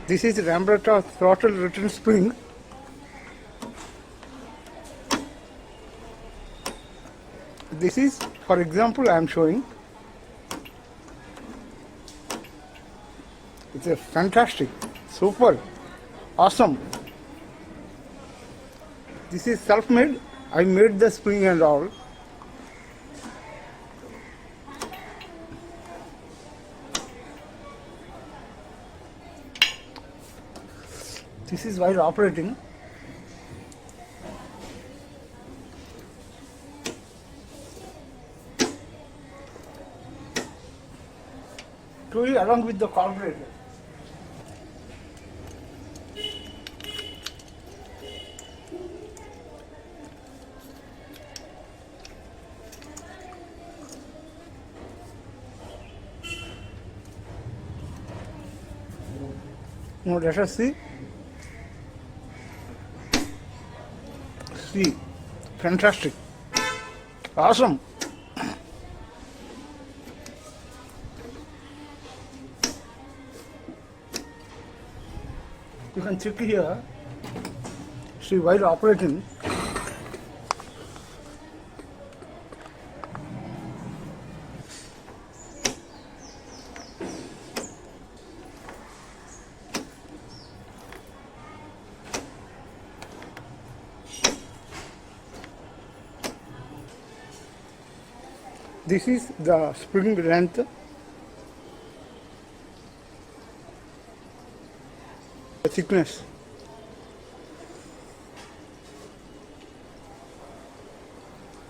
This is Rambrata throttle return spring. This is, for example, I am showing. It's a fantastic, super, awesome. This is self-made. I made the spring and all. This is while operating. Truly along with the carburetor. Now let us see. See, fantastic, awesome. You can check here. See, while operating, this is the spring length, the thickness.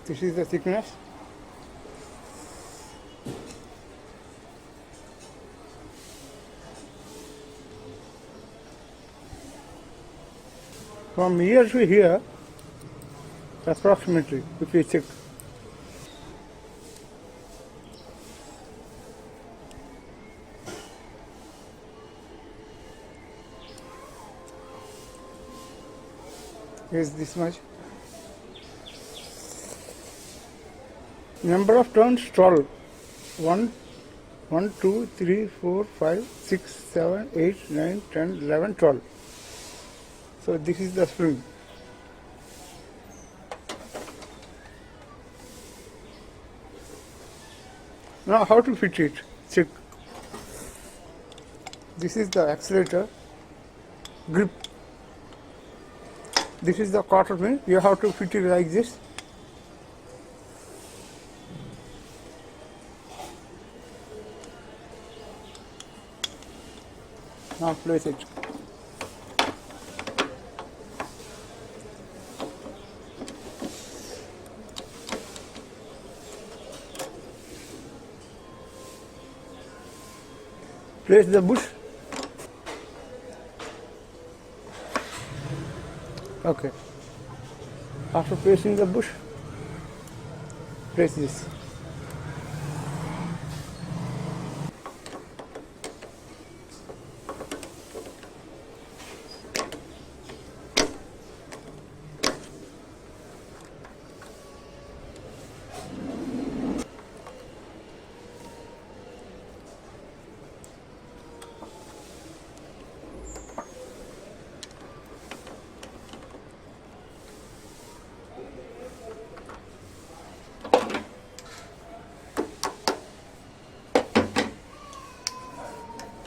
This is the thickness. From here to here, approximately, if you check. Is this much. Number of turns 12. 1, 2, 3, 4, 5, 6, 7, 8, 9, 10, 11, 12. So this is the spring. Now how to fit it? Check. This is the accelerator grip. This is the quarter pin. You have to fit it like this. Now place it. Place the bush. Okay. After placing the bush, place this.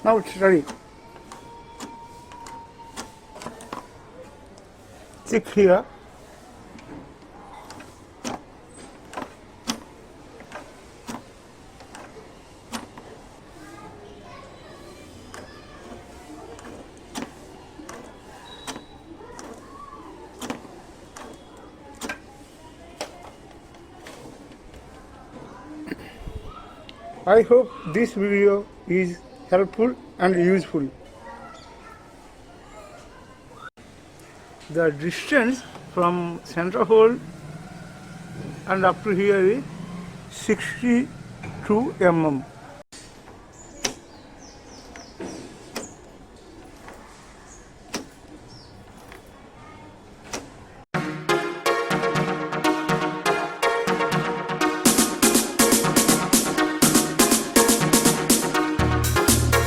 Now it's ready. Check here. I hope this video is helpful and useful. The distance from center hole and up to here is 62 mm.